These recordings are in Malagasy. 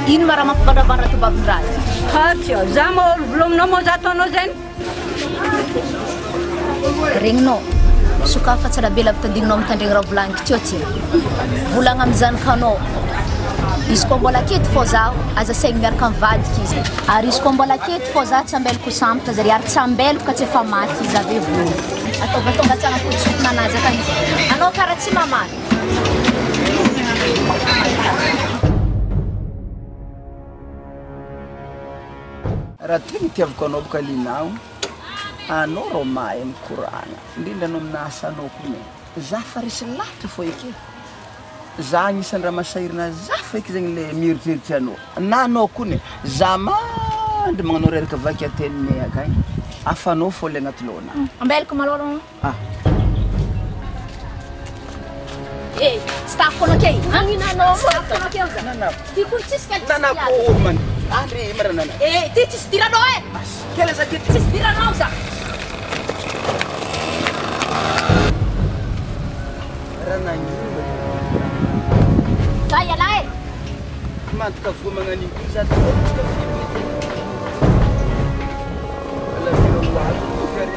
Ino ma raha mampibandravandra to babin-draza? Hatia, za ma volominao moa za ataonao zany. Regninao, sokafa tsara be lavy tandinanao mitandregny raha volagniko teo ty. Volagna amizanikanao. Izy koa mbola aketo fô zaho, aza saigny miaraka mivadiky izy. Ary izy koa mbola aketo fô zaho tsy ambeloko sambatra zary ary tsy ambeloko ka tsy efa maty izy ave voly. Ataova tsara podisofina anazy akany. Anao karaha tsy mamaly. Raha tegna tiavako anao boka linao, anao rô mahay mikoragna, indrindra anao amina asanao kone. Za fa resy lahatra fô eky. Za agnisan'ny raha masahirana za feky zegny le mieritreritra anao. Na anao kone, za mandry magnanao reraka vaky ateninay akagny. Afanao fô le agnaty lohana. Ambeloko malôha. Eh, tsy tako anao kay. Agninanao fô anao kay za. Ty koa tsisy ka Nana ko man. Andre marana. Eh, ty tsisy diranao eh. Kela za ty Tsisy diranao za. Rana ni. Za iala eh. Mantoka voa magnan'io za tsika filmy ty. Ala vira walo kare.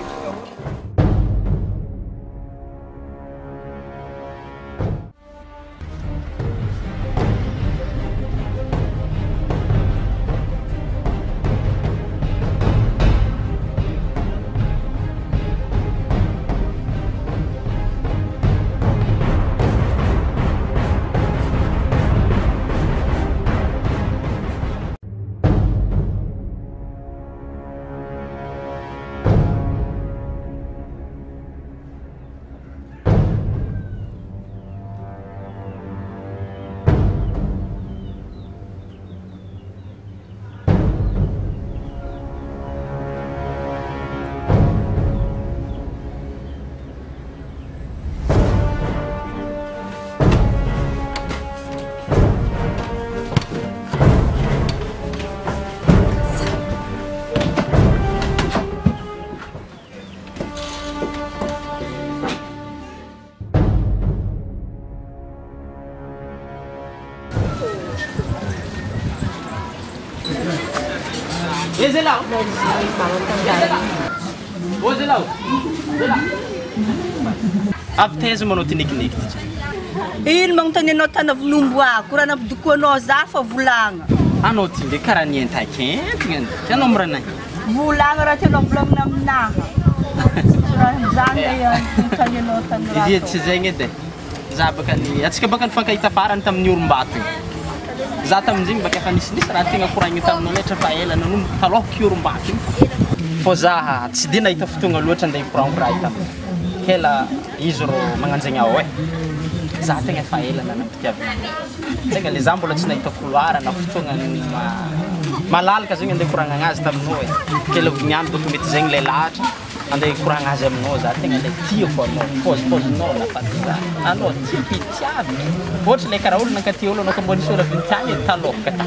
Zelau. Oh Zelau. Avteza manao tinikiniky ty. Ino magnontanianao tana volomboako, raha nampidokoanao za fa volagna. Anao ty ndraiky karaha nientakentagna. Tianao miranay. Volagna raha tianao volagna aminaha. Raha zany magnontanianao tana raha. Izy tsy zegny edy. Za baka ny atsika baka nifankahita farany tamin'ny Orombato. Za tamin'izigny baka efa nisy raha tegna koragny taminao letra fa ela nanao talohako Orombato. Fô za tsy de nahita fotoagna loatra andeha hikoragno raha ita. Kela izy ro magnanjagny ao e. Za tegna efa ela nanam-pitiavana. Tegna le za mbola tsy nahita couloir na fotoagna malalaka zegny andeha hikoragna agnazy taminao e. Kela vigniany baka mety zegny le lahatra andeha hikoragna azy aminao za tegna le tiako anao. Pôzipôzinao na faty za. Anao tiapitiavy. Ohatra le karaha olo nankaty olo anao ka mbô nisy olo avy nitany talohaka ta.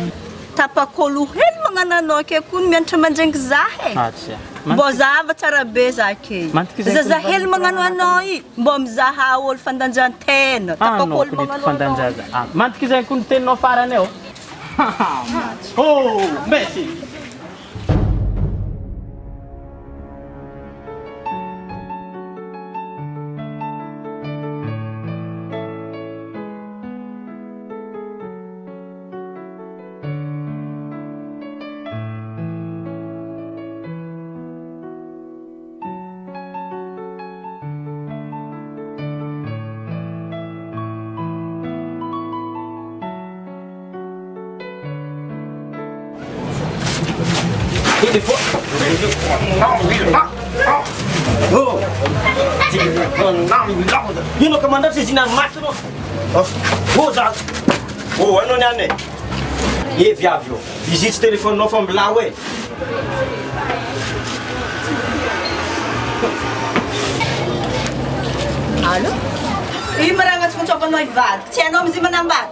Tapakolo hely magnano anao ke kun mianatra mandraingy za e. Mbô zava tsara be za ke. Zaza hely magnano anao i mbô mizaha olo fandanjantena. Tapakolo magnano anao. Mantiky zay kun teninao farany eo. Oh, merci. You know, Commander says in a matter of who's that? Oh, I know your name. Ye viavio. Is it telephone no from Blawe? Alô? Ih, maranga se funcionava noivado. Tinha nomes e manambá.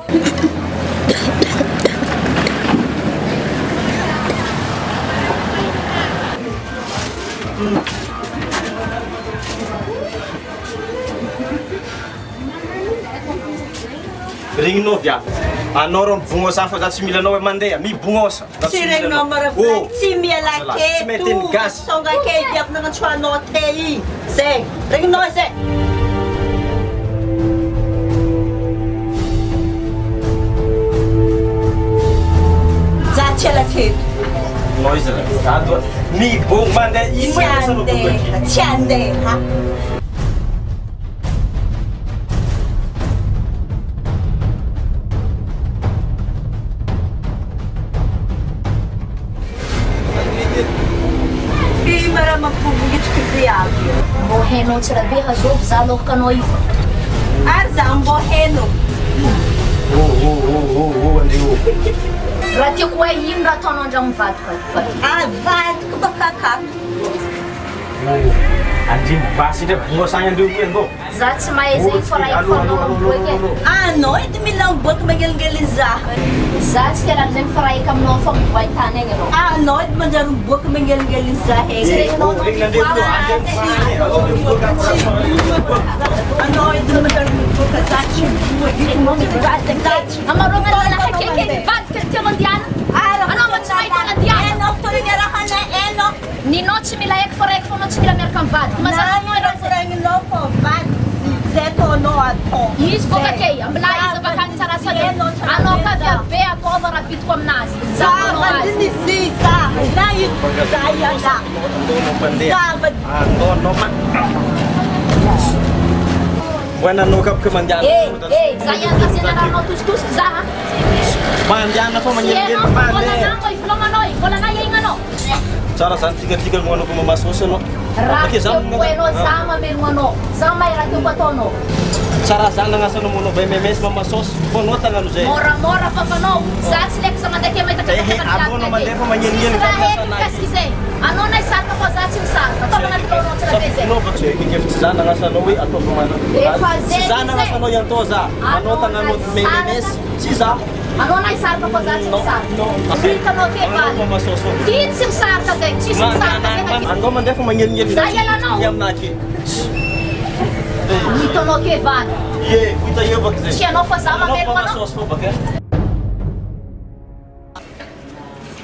Ring no viado. Anao rô mivogno sa fa za tsy mila anao mandeha mibognosa. Tsy regninao maravay tsy miala Tsy mety ny gasy. Tonga ke diako nagnatsoanao te i. Zay, regninao zay. Za tsy ala keto. Anao izy la. Mibogno mandeha ino Tsy andeha, tsy andeha. Mampivongitriky viavy io. Mbô hainao tsara be hazovy za alohaka anao io. Ary za mbô hainao. Andreo. Raha tiako hoe ino raha ataonao andragno mivadika. Vadiko bakakato. Andrimo basy ndray bognosagny andreo io andô. Za tsy mahay zay fa raha ifanao miboaka e. Anao edy mila miboaka magnelingely za. Za tsy tiala zay fa raha eka aminao fa mivoa tany egny anao. Anao edy manjary miboaka magnelingely za Zay anao Anao edy manjary miboaka za tsy Amarona na hakeke vadika tiao andiana. Anao ma tsy mahita andiana. Anao fotoana rahana eno. Ninao tsy mila eky fa raiky fonao tsy mila miaraka mivadika. Mazava anao Anao fotoaninao fa vady. Zay ataonao atao. Izy boka ke, ambila izy avakany tsara sady. Anao ka be ataova raha vitiko aminazy. Zavadiny za na ito za iala. Anao Buonanotte kapka mandiana. Za iala zinanao tustus za. Mandiana fa magnelingely Wala na koy flomanoi, wala na yenganao. Tsara zany tika-tika mo anao ko mamasosy anao. Raha bueno za mameno anao. Za may raha tiako ataonao. Tsara zany nagnasanao mo anao BMMS mamasosy. Fô anao tagnano zay. Mora fa fanao. Za tsy leko sa mandeha ke mahita Anao na mandeha fa magnelingely fa kasi zay. Anao na isaraka fa za tsy misaraka. Ataova na tikaonao tsara be zay. Nova tsy kikefitsy zany nagnasanao hoe ataova mana. Tsy za nagnasanao iantô za. Anao tagnano BMMS tsy za. Anao na isaraka fa za tsy misaraka. Hitanao ke vale. Ty tsy misaraka zay. Tsy misaraka zay. Anao mandeha fa magnelingely. Za ialanao. Aminaky. Hitanao ke vale. Ye, kuita yo bak zay. Tsy anao fa za mameno anao. Mamasosy fô baka.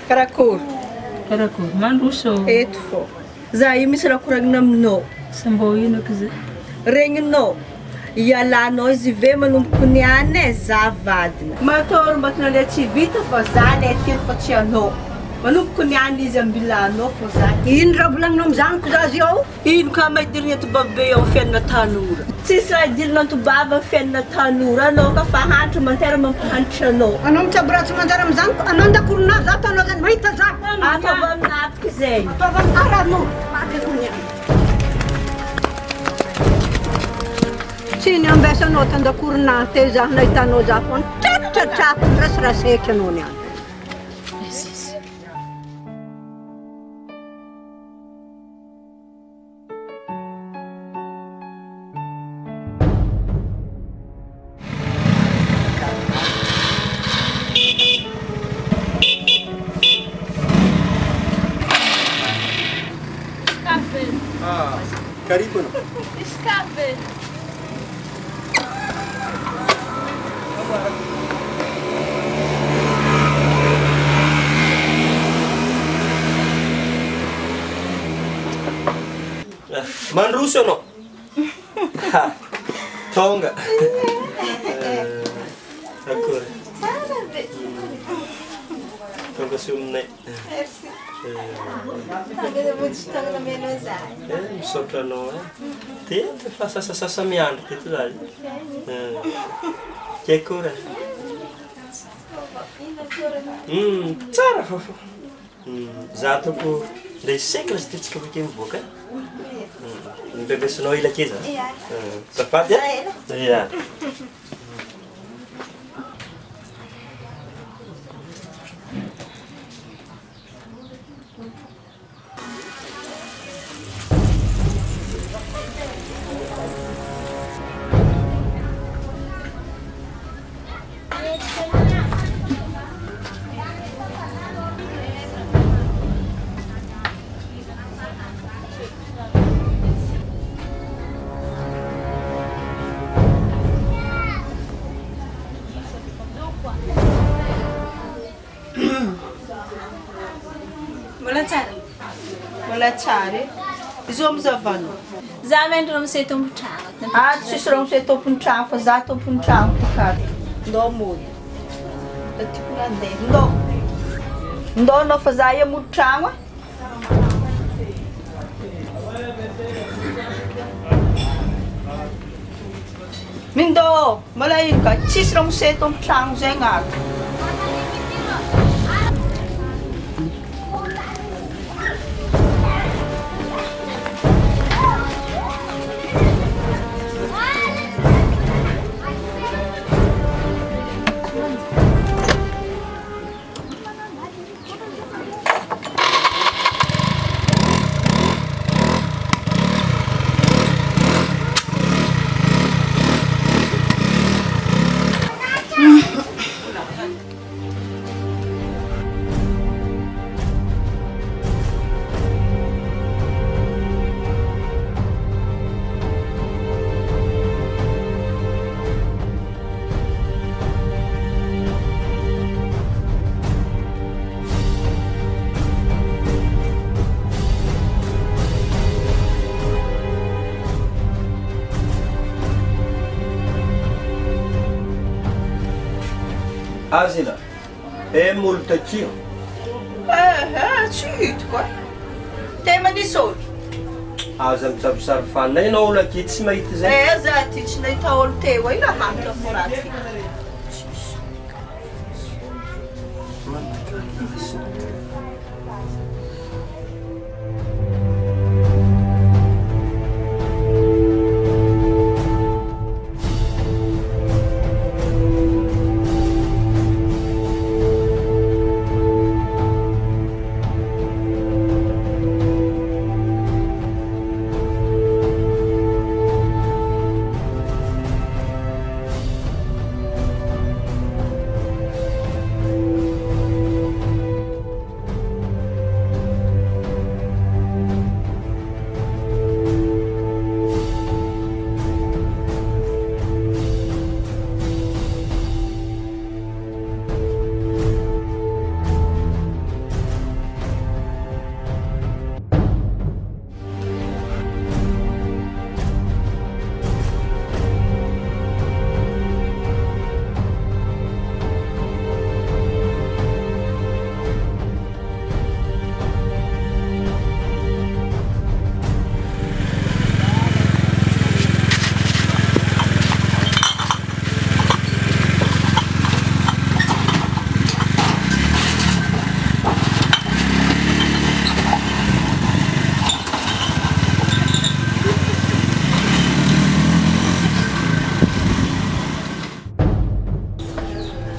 Karakory. Karakory, mandroso. Eto fô. Za io misy raha koragnina aminao. Sa mbô ino aky zay? Regninao. Ialanao izy ve manomboko niany e za vadina. Matoro mba tonale tsy vita fa za le tiry fa tsy anao. Manomboko niany izy ambilanao fa za. Ino raha volagninao amizaniko za zio? Ino ka maidirina to babe ao fianina tanora. Tsisy raha idirina to baba fianina tanora. Anao ka fa hantry mantera mampahantitra anao. Anao mitsaboratsy manjara amizaniko, anao ndakorona za ataonao zany mahita za. Ataova aminapika zay. Ataova aranao. Tsy ny ambesanao tandakorona te za nahitanao za foana. Tratratratako rasiraseky anao niany. Karibu. Escape. Manruso no. Tonga. Ancora. Tonga su un ne. Misaotra anao teto fa sasasasa miandry teto za ke kora tsara fa za ataoko nde isaiky raha zitetsika avake mivoaka mibebesinao ila keza safady ia Mbola tsara. Izy io amizavano. Za mendrika misy tompontrano. Tsisy raha misy tompontrano fa za tompontrano tikaty. Ndao mody. Tiako nandeha. Ndao. Ndao anao fa za mody trano. Mindao, mbola ino ka tsisy raha misy tompontrano zay agnaty. Azina, molo takio. Tsy hitako. Te manisy olo. Aza misavisary fanay na olo aky tsy mahita zay. Za ty tsy nahita olo teo ina hanta foraty.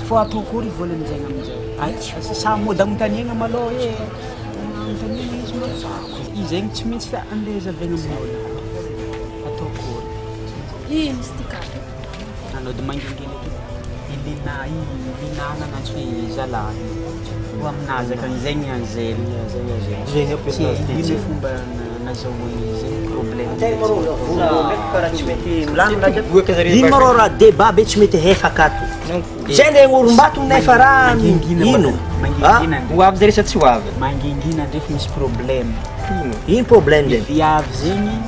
Fa atao kory vola amin'izay amin'izay. Ay, samy mody agnontaniagna malôha hoe agnontaniagna izy matsako. Izegny tsy maintsy andeha zavegna amin'olo. Atao kory. Ino izy ty kato? Anao dia mangingina eky. Ilinana na tsy hoe zalahy. Ho aminazy akan'izegny anzely. Zay ampiasana Ino fomba nazahoana izegny problème. Karaha tsy mety milamina Ino marô raha débat be tsy mety hefa akato. Zay le olombatono nefa raha ino? Ho avy zay sa tsy ho avy? Mangingina ndraiky misy problème. Ino problème le? Viavy zegny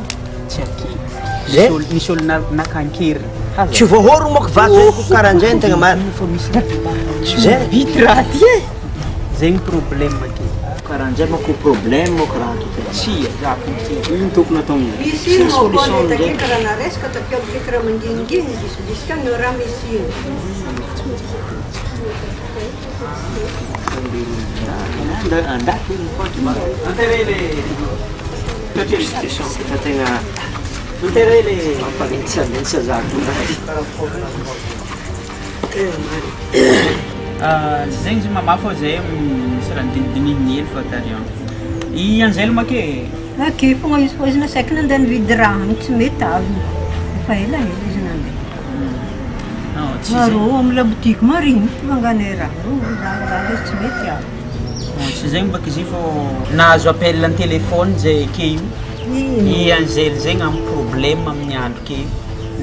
tsy aky. Misy olo nakankery. Tsy voahoro moka vato karan'izay no tegna marina. Zay Vity raha ty e! Zegny problème aky. karan'izay mako problème moka raha ty. Tsy ino tokony atao ino? Misy ino moa take karaha naresaka take olo take raha mangingina disika no raha misy ino. Andako ino koa fa tegna mampanitsy zato. Zegny izy mamaha fô zay misy raha nidinidininy hely fô tarion. I anzely ma ke? Okey, fogna izy fô izy nasaika nandeha nividy raha tsy mety avy. Efa ela izy nandeha. Marô amina boutique mariny mangane raha. Raha izy tsy mety avy. Tsy zegny baka izy fô nahazo appel an téléphone zay ke io. I anzely zegny amin'ny problème amin'ny andro ke io.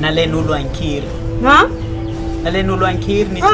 Nalain'olo ankery. Nalain'olo ankery nisy.